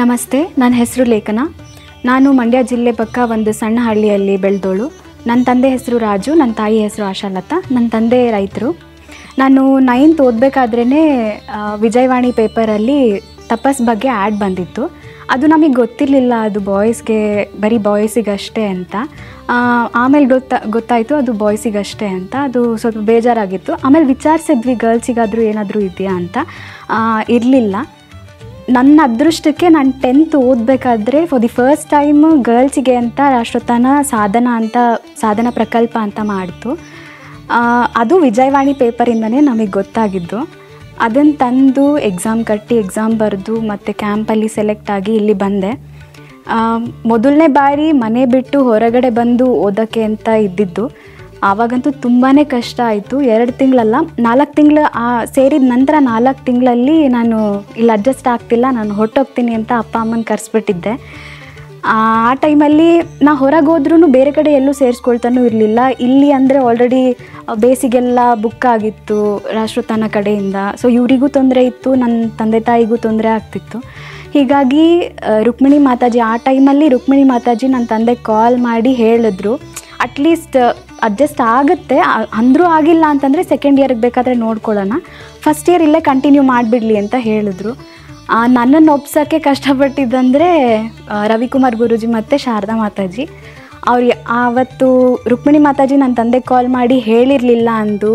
ನಮಸ್ತೆ, ನನ್ನ ಹೆಸರು ಲೇಖನ. ನಾನು ಮಂಡ್ಯ ಜಿಲ್ಲೆ ಪಕ್ಕ ಒಂದು ಸಣ್ಣ ಹಳ್ಳಿಯಲ್ಲಿ ಬೆಳೆದೋಳು. ನನ್ನ ತಂದೆ ಹೆಸರು ರಾಜು, ನನ್ನ ತಾಯಿ ಹೆಸರು ಆಶಾಲತಾ. ನನ್ನ ತಂದೆ ರೈತರು. ನಾನು 9th ಓದಬೇಕಾದ್ರೇ ವಿಜಯವಾಣಿ ಪೇಪರಲ್ಲಿ ತಪಸ್ ಬಗ್ಗೆ ಆ್ಯಡ್ ಬಂದಿತ್ತು. ಅದು ನಮಗೆ ಗೊತ್ತಿರಲಿಲ್ಲ, ಅದು ಬರೀ ಬಾಯ್ಸಿಗಷ್ಟೇ ಅಂತ. ಆಮೇಲೆ ಗೊತ್ತಾಯಿತು ಅದು ಬಾಯ್ಸಿಗಷ್ಟೇ ಅಂತ. ಅದು ಸ್ವಲ್ಪ ಬೇಜಾರಾಗಿತ್ತು. ಆಮೇಲೆ ವಿಚಾರಿಸಿದ್ವಿ ಗರ್ಲ್ಸಿಗಾದರೂ ಏನಾದರೂ ಇದೆಯಾ ಅಂತ. ಇರಲಿಲ್ಲ. ನನ್ನ ಅದೃಷ್ಟಕ್ಕೆ ನಾನು 10th ಓದಬೇಕಾದ್ರೆ ಫಾರ್ ದಿ ಫಸ್ಟ್ ಟೈಮ್ ಗರ್ಲ್ಸಿಗೆ ಅಂತ ರಾಷ್ಟ್ರೋತ್ಥಾನ ಸಾಧನಾ ಪ್ರಕಲ್ಪ ಅಂತ ಮಾಡಿತು. ಅದು ವಿಜಯವಾಣಿ ಪೇಪರಿಂದನೇ ನಮಗೆ ಗೊತ್ತಾಗಿದ್ದು. ಅದನ್ನು ತಂದು ಎಕ್ಸಾಮ್ ಬರೆದು ಮತ್ತು ಕ್ಯಾಂಪಲ್ಲಿ ಸೆಲೆಕ್ಟ್ ಆಗಿ ಇಲ್ಲಿ ಬಂದೆ. ಮೊದಲನೇ ಬಾರಿ ಮನೆ ಬಿಟ್ಟು ಹೊರಗಡೆ ಬಂದು ಓದೋಕ್ಕೆ ಅಂತ ಇದ್ದಿದ್ದು. ಆವಾಗಂತೂ ತುಂಬಾ ಕಷ್ಟ ಆಯಿತು. 2 ತಿಂಗಳಲ್ಲ, 4 ತಿಂಗಳು ಸೇರಿದ ನಂತರ 4 ತಿಂಗಳಲ್ಲಿ ನಾನು ಇಲ್ಲಿ ಅಡ್ಜಸ್ಟ್ ಆಗ್ತಿಲ್ಲ, ನಾನು ಹೊರಟೋಗ್ತೀನಿ ಅಂತ ಅಪ್ಪ ಅಮ್ಮನ ಕರೆಸ್ಬಿಟ್ಟಿದ್ದೆ. ಆ ಟೈಮಲ್ಲಿ ನಾ ಹೊರಗೆ ಹೋದ್ರೂ ಬೇರೆ ಕಡೆ ಎಲ್ಲೂ ಸೇರಿಸ್ಕೊಳ್ತಾನೂ ಇರಲಿಲ್ಲ. ಇಲ್ಲಿ ಅಂದರೆ ಆಲ್ರೆಡಿ ಬೇಸಿಗೆಲ್ಲ ಬುಕ್ ಆಗಿತ್ತು ರಾಷ್ಟ್ರೋತ್ಥಾನ ಕಡೆಯಿಂದ. ಸೊ ಇವರಿಗೂ ತೊಂದರೆ ಇತ್ತು, ನನ್ನ ತಂದೆ ತಾಯಿಗೂ ತೊಂದರೆ ಆಗ್ತಿತ್ತು. ಹೀಗಾಗಿ ರುಕ್ಮಿಣಿ ಮಾತಾಜಿ, ಆ ಟೈಮಲ್ಲಿ ರುಕ್ಮಿಣಿ ಮಾತಾಜಿ ನನ್ನ ತಂದೆಗೆ ಕಾಲ್ ಮಾಡಿ ಹೇಳಿದ್ರು, ಅಟ್ಲೀಸ್ಟ್ ಅಡ್ಜಸ್ಟ್ ಆಗುತ್ತೆ, ಅಂದರೂ ಆಗಿಲ್ಲ ಅಂತಂದರೆ ಸೆಕೆಂಡ್ ಇಯರ್ಗೆ ಬೇಕಾದರೆ ನೋಡ್ಕೊಳ್ಳೋಣ, ಫಸ್ಟ್ ಇಯರ್ ಇಲ್ಲೇ ಕಂಟಿನ್ಯೂ ಮಾಡಿಬಿಡಲಿ ಅಂತ ಹೇಳಿದ್ರು. ನನ್ನನ್ನು ಒಪ್ಸೋಕ್ಕೆ ಕಷ್ಟಪಟ್ಟಿದ್ದಂದರೆ ರವಿಕುಮಾರ್ ಗುರೂಜಿ ಮತ್ತು ಶಾರದಾ ಮಾತಾಜಿ. ಅವ್ರು ಆವತ್ತು ರುಕ್ಮಿಣಿ ಮಾತಾಜಿ ನನ್ನ ತಂದೆಗೆ ಕಾಲ್ ಮಾಡಿ ಹೇಳಿರಲಿಲ್ಲ ಅಂದು,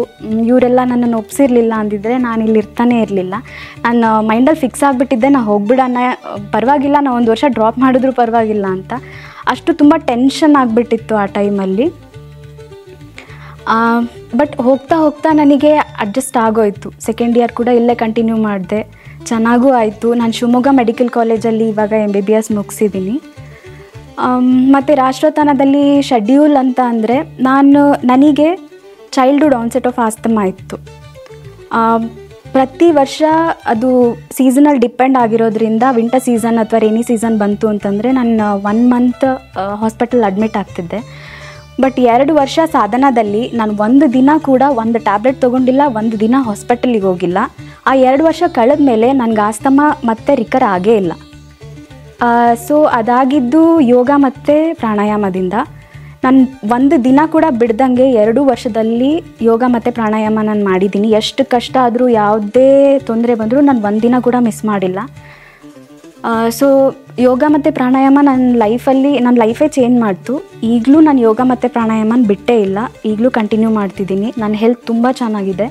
ಇವರೆಲ್ಲ ನನ್ನನ್ನು ಒಪ್ಸಿರಲಿಲ್ಲ ಅಂದಿದ್ರೆ ನಾನು ಇಲ್ಲಿ ಇರ್ತಾನೆ ಇರಲಿಲ್ಲ. ನಾನು ಮೈಂಡಲ್ಲಿ ಫಿಕ್ಸ್ ಆಗಿಬಿಟ್ಟಿದ್ದೆ, ನಾ ಹೋಗ್ಬಿಡೋಣ, ಪರವಾಗಿಲ್ಲ, ನಾ 1 ವರ್ಷ ಡ್ರಾಪ್ ಮಾಡಿದ್ರೂ ಪರವಾಗಿಲ್ಲ ಅಂತ. ಅಷ್ಟು ತುಂಬ ಟೆನ್ಷನ್ ಆಗಿಬಿಟ್ಟಿತ್ತು ಆ ಟೈಮಲ್ಲಿ. ಬಟ್ ಹೋಗ್ತಾ ನನಗೆ ಅಡ್ಜಸ್ಟ್ ಆಗೋಯಿತು. ಸೆಕೆಂಡ್ ಇಯರ್ ಕೂಡ ಇಲ್ಲೇ ಕಂಟಿನ್ಯೂ ಮಾಡಿದೆ, ಚೆನ್ನಾಗೂ ಆಯಿತು. ನಾನು ಶಿವಮೊಗ್ಗ ಮೆಡಿಕಲ್ ಕಾಲೇಜಲ್ಲಿ ಇವಾಗ MBBS ಮುಗಿಸಿದ್ದೀನಿ. ಮತ್ತು ರಾಷ್ಟ್ರೋತ್ಥಾನದಲ್ಲಿ ಶೆಡ್ಯೂಲ್ ಅಂತ ಅಂದರೆ ನನಗೆ ಚೈಲ್ಡ್ಹುಡ್ ಆನ್ಸೆಟ್ ಆಫ್ ಆಸ್ತಮಾ ಇತ್ತು. ಪ್ರತಿ ವರ್ಷ ಅದು ಸೀಸನಲ್ ಡಿಪೆಂಡ್ ಆಗಿರೋದ್ರಿಂದ ವಿಂಟರ್ ಸೀಸನ್ ಅಥವಾ ರೇನಿ ಸೀಸನ್ ಬಂತು ಅಂತಂದರೆ ನಾನು 1 ಮಂತ್ ಹಾಸ್ಪಿಟಲ್ ಅಡ್ಮಿಟ್ ಆಗ್ತಿದ್ದೆ. ಬಟ್ 2 ವರ್ಷ ಸಾಧನದಲ್ಲಿ ನಾನು 1 ದಿನ ಕೂಡ 1 ಟ್ಯಾಬ್ಲೆಟ್ ತೊಗೊಂಡಿಲ್ಲ, 1 ದಿನ ಹಾಸ್ಪಿಟಲಿಗೆ ಹೋಗಿಲ್ಲ. ಆ 2 ವರ್ಷ ಕಳೆದ ಮೇಲೆ ನನಗೆ ಆಸ್ತಮಾ ಮತ್ತೆ ರಿಕರ್ ಆಗೇ ಇಲ್ಲ. ಸೊ ಅದಾಗಿದ್ದು ಯೋಗ ಮತ್ತು ಪ್ರಾಣಾಯಾಮದಿಂದ. ನಾನು 1 ದಿನ ಕೂಡ ಬಿಡ್ದಂಗೆ 2 ವರ್ಷದಲ್ಲಿ ಯೋಗ ಮತ್ತು ಪ್ರಾಣಾಯಾಮ ನಾನು ಮಾಡಿದ್ದೀನಿ. ಎಷ್ಟು ಕಷ್ಟ ಆದರೂ, ಯಾವುದೇ ತೊಂದರೆ ಬಂದರೂ ನಾನು 1 ದಿನ ಕೂಡ ಮಿಸ್ ಮಾಡಿಲ್ಲ. ಸೊ ಯೋಗ ಮತ್ತು ಪ್ರಾಣಾಯಾಮ ನನ್ನ ಲೈಫೇ ಚೇಂಜ್ ಮಾಡ್ತು. ಈಗಲೂ ನಾನು ಯೋಗ ಮತ್ತು ಪ್ರಾಣಾಯಾಮನ ಬಿಟ್ಟೇ ಇಲ್ಲ, ಈಗಲೂ ಕಂಟಿನ್ಯೂ ಮಾಡ್ತಿದ್ದೀನಿ. ನನ್ನ ಹೆಲ್ತ್ ತುಂಬ ಚೆನ್ನಾಗಿದೆ.